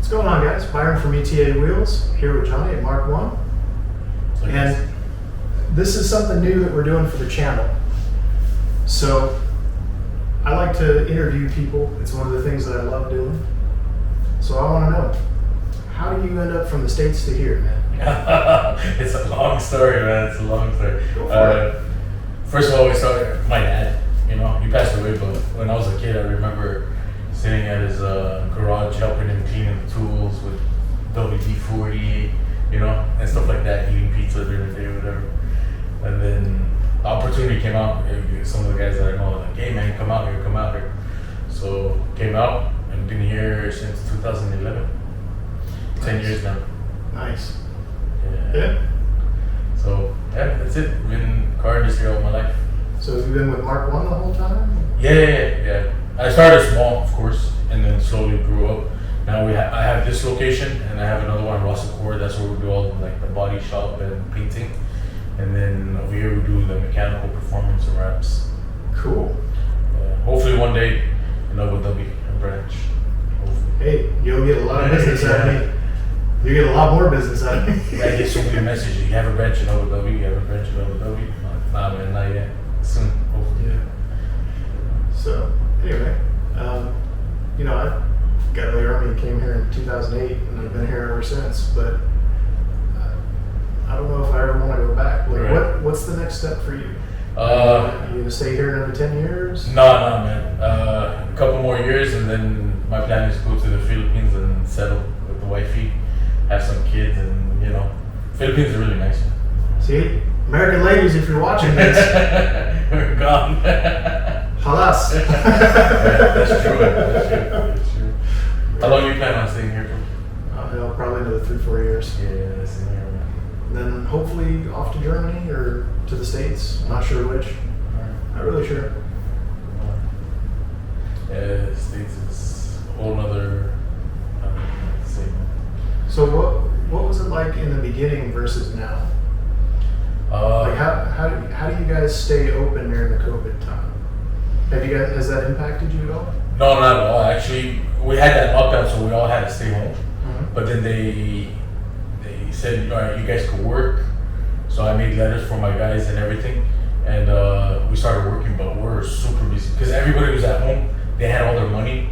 What's going on, guys? Byron from ETA Wheels here with Johnny at Mark 1. And this is something new that we're doing for the channel. So I like to interview people. It's one of the things that I love doing. So I want to know, how do you end up from the States to here, man? It's a long story, man. It's a long story. Go for it. First of all, we started with my dad. You know, he passed away, but when I was a kid, I remember sitting at his garage helping him cleaning the tools with WD-40, you know, and stuff like that, eating pizza during the day or whatever. And then the opportunity came out. Some of the guys that I know were like, hey man, come out here, come out here. So came out and been here since 2011. 10 years now. Nice. Yeah. So yeah, that's it. Been in the car industry all my life. So have you been with Mark 1 the whole time? Yeah. I started small, of course, and then slowly grew up. Now I have this location, and I have another one in Rossacor. That's where we do all like the body shop and painting. And then over here we do the mechanical performance and wraps. Cool. Hopefully one day in Abu Dhabi, a branch. Hopefully. Hey, you'll get a lot of business out of me. You get a lot more business out of me. I get so many messages. You have a branch in Abu Dhabi. You have a branch in Abu Dhabi. Nah, man, not yet. Soon, hopefully. Yeah. So anyway, you know, I got out of the Army and came here in 2008, and I've been here ever since. But I don't know if I ever want to go back. Like, Right. what's the next step for you? You gonna stay here another 10 years? No, man. A couple more years, and then my plan is to go to the Philippines and settle with the wifey, have some kids, and you know, Philippines are really nice. See, American ladies, if you're watching this, We're gone. halas. Yeah, that's true. How long do you plan on staying here for? Probably another 3-4 years. Yeah, staying here, man. And then hopefully off to Germany or to the States. I'm not sure which. Not really sure. Yeah, the States is a whole nother thing. So what was it like in the beginning versus now? Like how do you guys stay open during the COVID time? Has that impacted you at all? No, not at all. Actually, we had that lockdown, so we all had to stay home. Mm-hmm. But then they said, all right, you guys could work. So I made letters for my guys and everything, and we started working. But we're super busy because everybody was at home. They had all their money,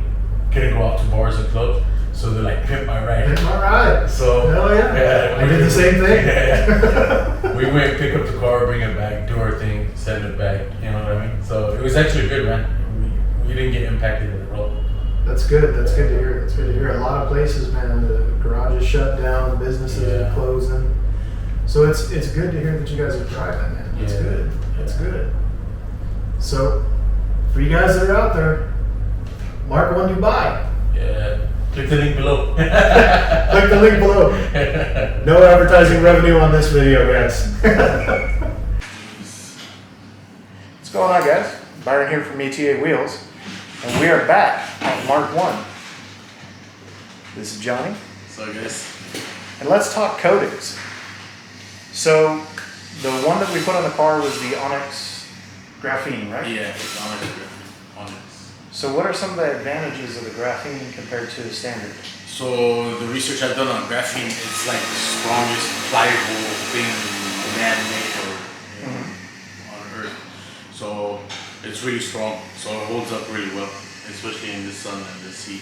couldn't go out to bars and clubs. So they're like, pimp my ride. Pimp my ride. So hell yeah. I did the same thing. Yeah. We went pick up the car, bring it back, do our thing, send it back. You know what I mean? So it was actually good, man. We didn't get impacted at all. That's good. That's good to hear. That's good to hear. A lot of places, man, the garages shut down, the businesses are closing. So it's good to hear that you guys are thriving, man. That's good. That's good. So for you guys that are out there, Mark 1 Dubai. Yeah. Click the link below. Click the link below. No advertising revenue on this video, guys. What's going on, guys? Byron here from ETA Wheels, and we are back at Mark 1. This is Johnny. So, guys. And let's talk coatings. So, the one that we put on the car was the Onyx Graphene, right? Yeah, it's Onyx. So what are some of the advantages of the graphene compared to the standard? So the research I've done on graphene is like the strongest pliable thing man-made or on Earth. So it's really strong. So it holds up really well, especially in the sun and the heat.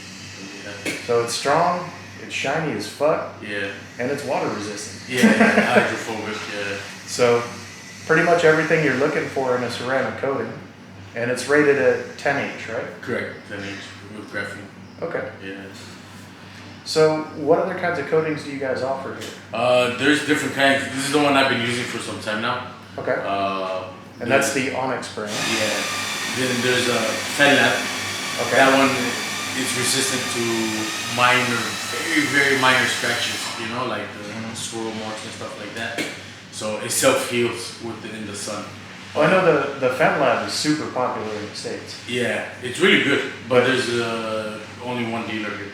So it's strong, it's shiny as fuck, Yeah. and it's water resistant. Yeah, hydrophobic. Yeah. So pretty much everything you're looking for in a ceramic coating. And it's rated at 10H, right? Correct, 10H with graphene. Okay. Yeah. So what other kinds of coatings do you guys offer here? There's different kinds. This is the one I've been using for some time now. Okay. And that's the Onyx brand. Yeah. Then there's a FedLab. Okay. That one is resistant to minor, very, very minor scratches, you know, like the swirl marks and stuff like that. So it self-heals in the sun. Well, I know the FedLab is super popular in the States. Yeah, it's really good, but there's only one dealer here.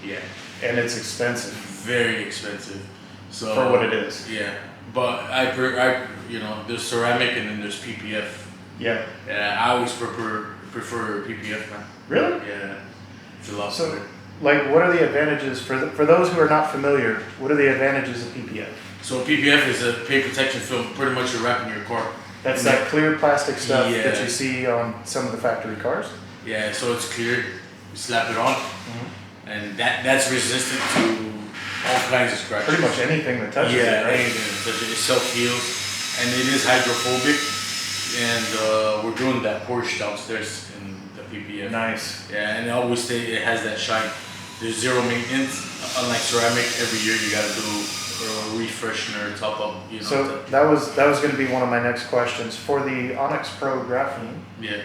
Yeah. And it's expensive. Very expensive. So for what it is. Yeah, but I you know, there's ceramic and then there's PPF. Yeah. Yeah, I always prefer PPF, man. Really? Yeah, it's a lot So better. like, what are the advantages for those who are not familiar? What are the advantages of PPF? So PPF is a paint protection film. Pretty much you're wrapping your car. That's that clear plastic stuff Yeah. that you see on some of the factory cars. Yeah, so it's clear. You slap it on, and that's resistant to all kinds of scratches. Pretty much anything that touches it, right? Anything that touches it. It self-heals, and it is hydrophobic. And we're doing that Porsche downstairs in the PPF. Nice. Yeah, and it always it has that shine. There's zero maintenance. Unlike ceramic, every year you gotta do a refreshener, top up. You know. So that was going to be one of my next questions for the Onyx Pro graphene. Yeah.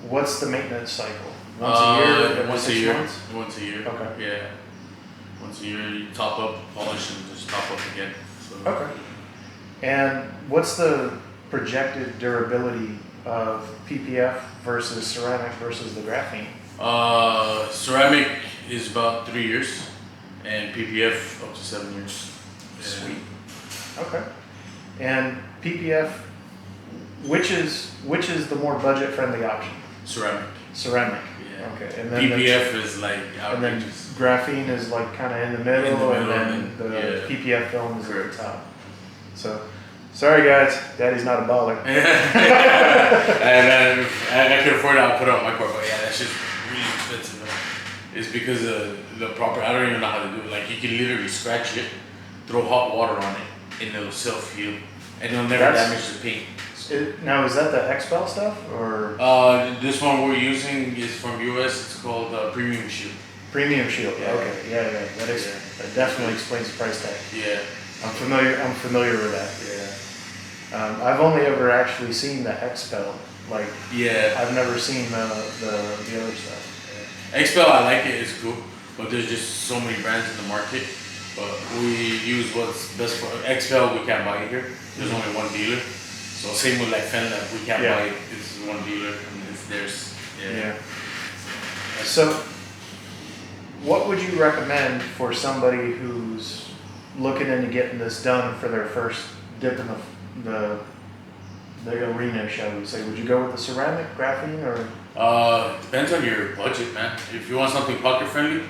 What's the maintenance cycle? Once a year? Every Once a 6 year. months? Once a year. Okay. Yeah. Once a year, you top up, polish, and just top up again. So. Okay. And what's the projected durability of PPF versus ceramic versus the graphene? Ceramic is about 3 years, and PPF up to 7 years. Yeah. Sweet. Okay. And PPF, which is the more budget friendly option? Ceramic. Ceramic. Yeah. Okay. And then PPF is like and then outrageous. graphene is like kind of in the middle, and then the yeah. PPF film is Correct. at the top. So, sorry guys, Daddy's not a baller. And I can afford it. I'll put it on my car, but yeah, that's just really expensive. It's because of the proper. I don't even know how to do it. Like you can literally scratch it, throw hot water on it, and it'll self-heal, and it'll never damage the paint. Now, is that the XPEL stuff or This one we're using is from US. It's called Premium Shield. Premium Shield? Yeah. Okay, yeah. That definitely explains the price tag. Yeah. I'm familiar with that. Yeah. I've only ever actually seen the XPEL. Like, Yeah. I've never seen the other stuff. XPEL, I like it. It's cool, but there's just so many brands in the market. But we use what's best for XPEL. We can't buy it here. There's only one dealer. So same with like FenLab, we can't buy it. This is one dealer, and it's theirs. Yeah. So, what would you recommend for somebody who's looking into getting this done for their first dip in the arena, shall we say? Would you go with the ceramic, graphene, or? Depends on your budget, man. If you want something pocket friendly,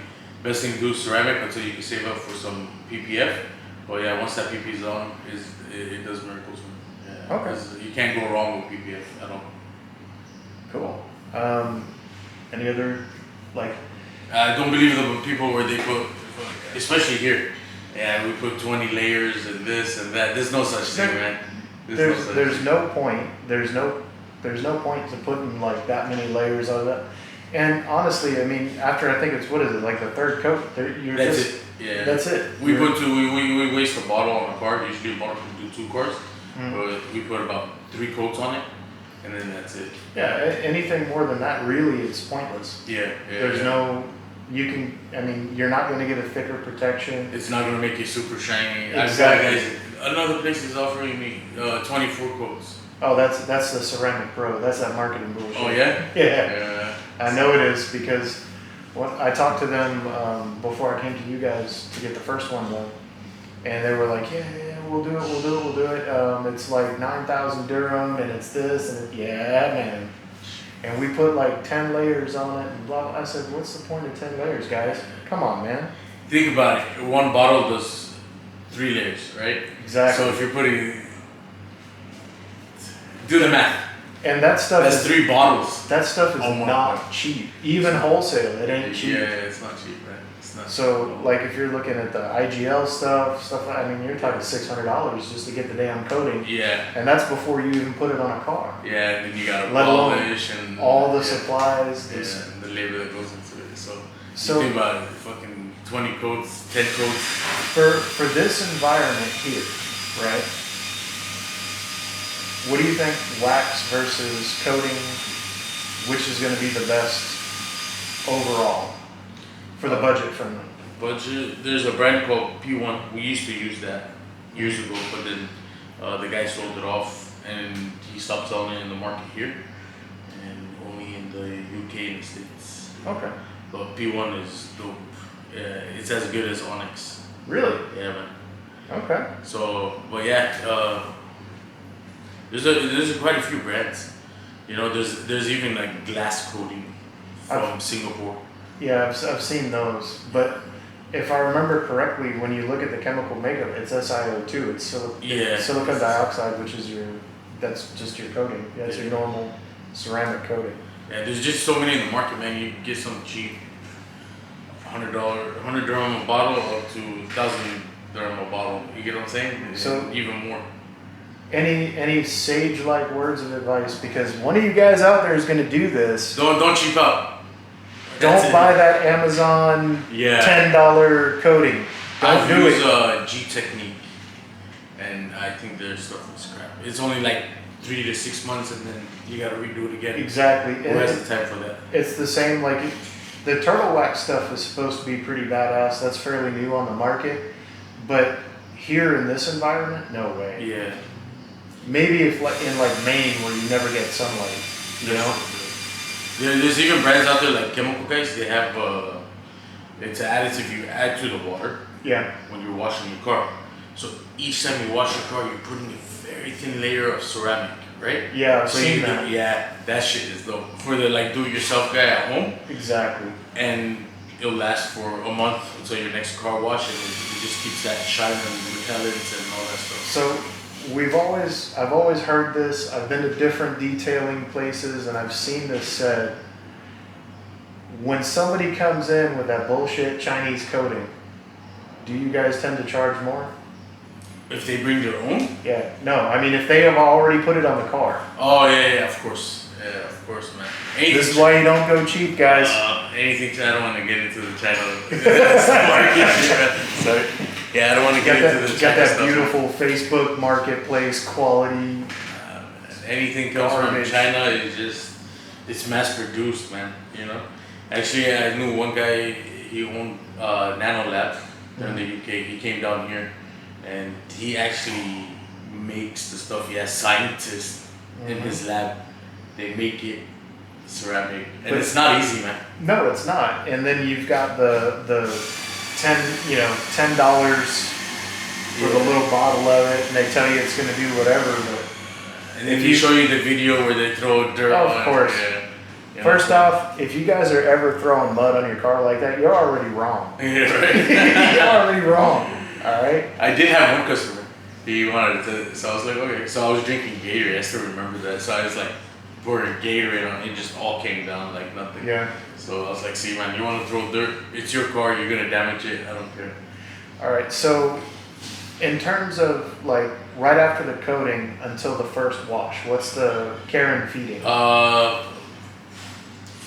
best thing to do is ceramic until you can save up for some PPF. But yeah, once that PP is on, it does miracles. Yeah, okay. You can't go wrong with PPF at all. Cool. Any other, like? I don't believe the people where they put, especially here. Yeah, we put 20 layers and this and that. There's no such thing, man. There's no point. There's no point to putting like that many layers of it. And honestly, I mean, after I think it's what is it like the third coat? That's it. Yeah. That's it. We waste a bottle on a car. Usually a bottle can do 2 cars, but we put about 3 coats on it, and then that's it. Yeah. Anything more than that, really, it's pointless. Yeah. There's no. You can. I mean, you're not going to get a thicker protection. It's not gonna make you super shiny. Exactly. I've got guys. Another place is offering me 24 coats. Oh, that's the Ceramic Pro. That's that marketing bullshit. Oh yeah. Yeah. I know it is because I talked to them before I came to you guys to get the first one done, and they were like, "Yeah, we'll do it. It's like 9,000 dirham, and it's this, and yeah, man." And we put like 10 layers on it, and blah, blah. I said, "What's the point of 10 layers, guys? Come on, man." Think about it. One bottle does 3 layers, right? Exactly. So if you're putting, do the math. And that stuff That's 3 bottles. That stuff is Oh my not God. cheap. Even wholesale, it ain't cheap. Yeah, it's not cheap, man. It's not. So, like, if you're looking at the IGL stuff, I mean, you're talking $600 just to get the damn coating, Yeah. and that's before you even put it on a car. Yeah, and then you gotta Let alone polish and all the yeah. supplies. Yeah, and the labor that goes into it. So So- you think about it, fucking 20 coats, 10 coats. For this environment here, right? What do you think, wax versus coating? Which is going to be the best overall for the budget friendly? Budget. There's a brand called P1. We used to use that years ago, but then the guy sold it off and he stopped selling it in the market here and only in the UK and the States. Okay. But P1 is dope. It's as good as Onyx. Really? Yeah, man. Okay. So, but yeah, there's quite a few brands. You know, there's even like glass coating from Singapore. Yeah, I've seen those, but if I remember correctly, when you look at the chemical makeup, it's SiO2. It's silicon dioxide, which is that's just your coating. That's your normal ceramic coating. Yeah, there's just so many in the market, man. You can get some cheap, $100, 100 dirham a bottle up to 1,000 dirham a bottle. You get what I'm saying? So and even more. Any sage-like words of advice? Because one of you guys out there is going to do this. Don't cheap out. Don't buy that Amazon $10 coating. Don't do it. I use G Technique, and I think their stuff is crap. It's only like 3 to 6 months, and then you gotta redo it again. Exactly. Who has the time for that? It's the same. Like the turtle wax stuff is supposed to be pretty badass. That's fairly new on the market, but here in this environment, no way. Yeah. Maybe if in like Maine where you never get sunlight, you know. There's even brands out there like Chemical Guys. They have it's an additive you add to the water. Yeah. When you're washing your car, so each time you wash your car, you're putting a very thin layer of ceramic, right? Yeah, I've seen that. Yeah, that shit is dope for the like do-it-yourself guy at home. Exactly. And it'll last for a month until your next car wash, and it just keeps that shine and repellents and all that stuff. So I've always heard this. I've been to different detailing places and I've seen this said. When somebody comes in with that bullshit Chinese coating, do you guys tend to charge more? If they bring their own? Yeah. No, I mean if they have already put it on the car. Oh yeah, of course. Yeah, of course, man. This is why you don't go cheap, guys. Anything, I don't want to get into the China market. Sorry. Yeah, I don't want to get into the China got that stuff. beautiful Facebook marketplace quality. Anything comes from China is just, it's mass produced, man. You know. Actually, I knew one guy. He owned Nano Lab there in the UK. He came down here, and he actually makes the stuff. He has scientists in his lab. They make it ceramic, and it's not easy, man. No, it's not. And then you've got the $10 for the little bottle of it, and they tell you it's going to do whatever. But and if you show you the video where they throw dirt on it. Of course. First off, if you guys are ever throwing mud on your car like that, you're already wrong. Yeah, right. You're already wrong. All right. I did have one customer. He wanted to, so I was like, okay. So I was drinking Gatorade. I still remember that. So I was like, pouring Gatorade on it. It just all came down like nothing. Yeah. So I was like, see, man, you want to throw dirt? It's your car. You're gonna damage it. I don't care. All right. So, in terms of like right after the coating until the first wash, what's the care and feeding?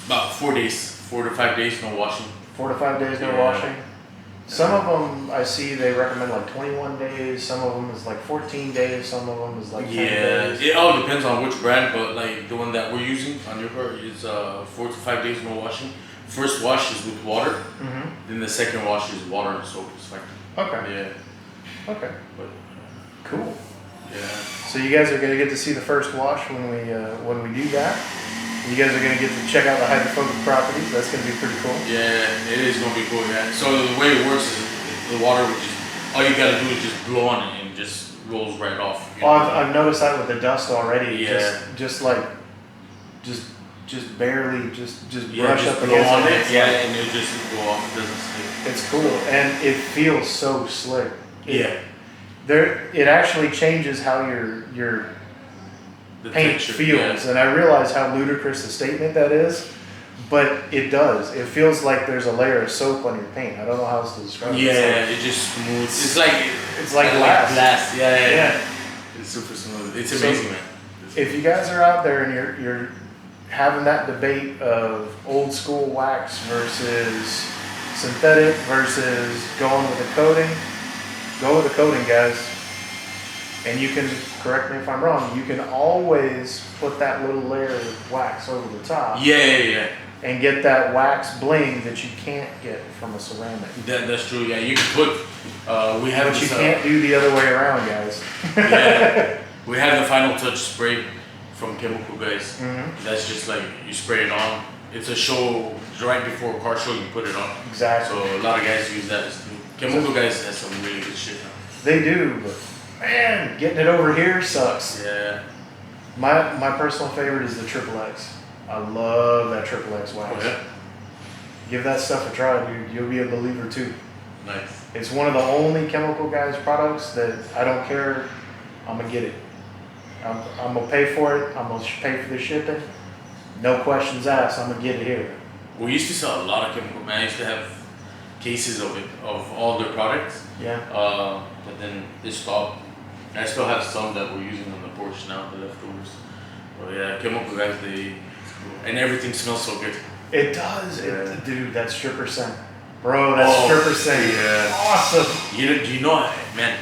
About 4 days, 4 to 5 days, no washing. 4 to 5 days, no washing. Some of them I see they recommend like 21 days. Some of them is like 14 days. Some of them is like 10 days. It all depends on which brand, but like the one that we're using on your car is 4 to 5 days, no washing. First wash is with water. Then the second wash is water and soap. It's fine. Okay. Yeah. Okay. But, cool. Yeah. So you guys are gonna get to see the first wash when we do that. You guys are gonna get to check out the hydrophobic properties. That's gonna be pretty cool. Yeah, it is gonna be cool. Yeah. So the way it works is the water would just, all you gotta do is just blow on it and it just rolls right off. Oh, I've noticed that with the dust already. Yeah. Just barely just brush just up blow against on it. it. Yeah, and it just go off. It doesn't stick. It's cool and it feels so slick. Yeah. It actually changes how your The paint texture, feels, and I realize how ludicrous a statement that is, but it does. It feels like there's a layer of soap on your paint. I don't know how else to describe it. Yeah, it just smooths. It's like glass. Yeah. It's super smooth. It's amazing, man. If you guys are out there and you're having that debate of old school wax versus synthetic versus going with a coating, go with a coating, guys. And you can, correct me if I'm wrong, you can always put that little layer of wax over the top. Yeah. And get that wax bling that you can't get from a ceramic. That's true. Yeah, you can put. We have. But you can't do the other way around, guys. Yeah, we have the Final Touch spray from Chemical Guys. Mm-hmm. That's just like you spray it on. It's a show right before a car show. You put it on. Exactly. So a lot of guys use that. Chemical Guys has some really good shit now. They do, but man, getting it over here sucks. Yeah. My personal favorite is the Triple X. I love that Triple X wax. Oh, yeah. Give that stuff a try, dude. You'll be a believer too. Nice. It's one of the only Chemical Guys products that I don't care. I'm gonna get it. I'm gonna pay for it. I'm gonna pay for the shipping. No questions asked. I'm gonna get it here. We used to sell a lot of Chemical, man. I used to have cases of it, of all their products. Yeah. But then they stopped. I still have some that we're using on the porch now, the leftovers. But yeah, Chemical Guys, and everything smells so good. It does. Yeah. Dude, that stripper scent. Bro, that stripper scent. Yeah. Awesome. You know, man,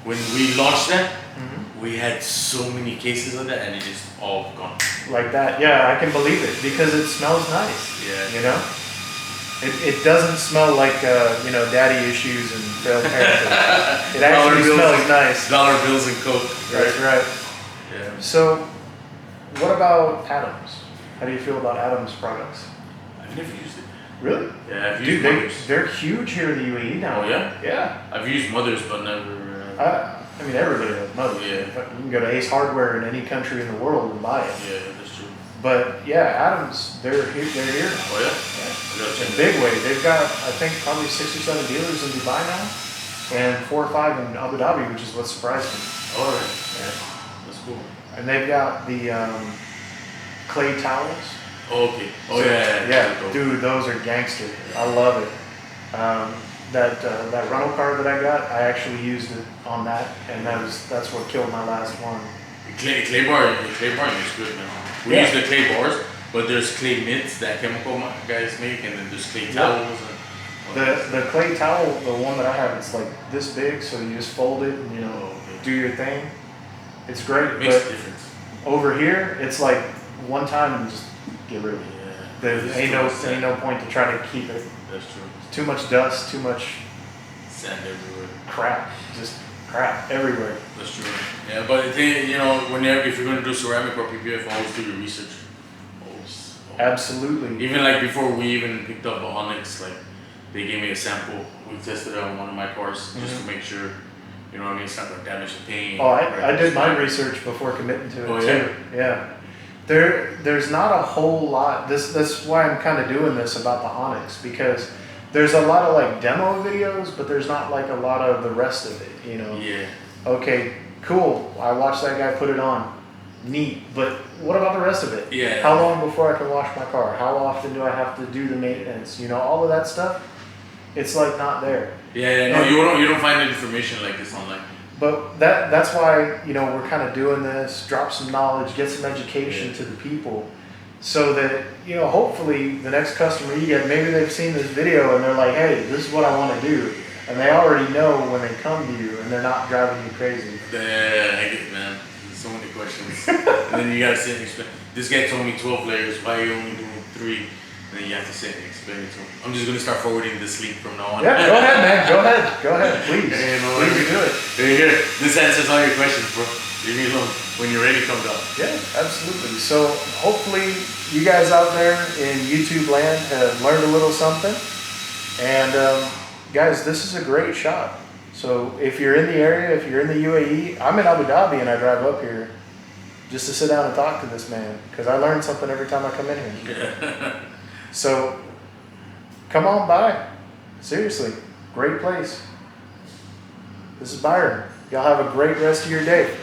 when we launched that, Mm-hmm. we had so many cases of that and it just all gone. Like that. Yeah, I can believe it because it smells nice. Yeah. You know? It doesn't smell like, daddy issues and failed parenting. It actually smells nice. Dollar bills and Coke. That's right. Yeah. So, what about Adams? How do you feel about Adams products? I've never used it. Really? Yeah, I've Dude, used Mothers. they're huge here in the UAE now. Oh, yeah? Yeah. I've used Mothers, but never. I mean, everybody knows Mothers. Yeah. You can go to Ace Hardware in any country in the world and buy it. Yeah, that's true. But yeah, Adams, they're here. Oh, yeah? Yeah. In a big way. They've got, I think, probably 6 or 7 dealers in Dubai now, and 4 or 5 in Abu Dhabi, which is what surprised me. All right. Yeah. That's cool. And they've got the clay towels. Oh, okay. Oh, So, yeah. yeah, dude, those are gangster. I love it. That rental car that I got, I actually used it on that, and that's what killed my last one. Clay bar is good, man. We use the clay bars, but there's clay mitts that Chemical Guys make, and then there's clay towels. The clay towel, the one that I have, it's like this big, so you just fold it and do your thing. It's great. It makes a but difference. over here, it's like one time and just get rid of it. Yeah. There ain't no point to try to keep it. That's true. Too much dust, too much Sand everywhere. crap, just crap everywhere. That's true. Yeah, but if you're going to do ceramic or PPF, always do your research. Always. Absolutely. Even like before we even picked up the Onyx, like they gave me a sample. We tested it on one of my cars just to make sure, you know what I mean, it's not going to damage the paint. Oh, I did my research before committing to it Oh, too. Yeah. There's not a whole lot. That's why I'm kind of doing this about the Onyx, because there's a lot of like demo videos, but there's not like a lot of the rest of it, Yeah. Okay, cool. I watched that guy put it on. Neat. But what about the rest of it? Yeah. How long before I can wash my car? How often do I have to do the maintenance? All of that stuff. It's like not there. Yeah, no, you don't find information like this online. But that's why, we're kind of doing this, drop some knowledge, get some education to the people, so that, hopefully the next customer you get, maybe they've seen this video and they're like, hey, this is what I want to do. And they already know when they come to you and they're not driving you crazy. Yeah, I get it, man. There's so many questions. And then you gotta sit and explain. This guy told me 12 layers, why are you only doing 3? And then you have to sit and explain it to him. I'm just gonna start forwarding this link from now on. Yeah, go ahead, man. Go ahead, please. Please do it. Here, this answers all your questions, bro. Leave me alone. When you're ready, come down. Yeah, absolutely. So hopefully you guys out there in YouTube land have learned a little something. And guys, this is a great shop. So if you're in the area, if you're in the UAE, I'm in Abu Dhabi and I drive up here just to sit down and talk to this man, because I learn something every time I come in here. So come on by. Seriously, great place. This is Byron. Y'all have a great rest of your day.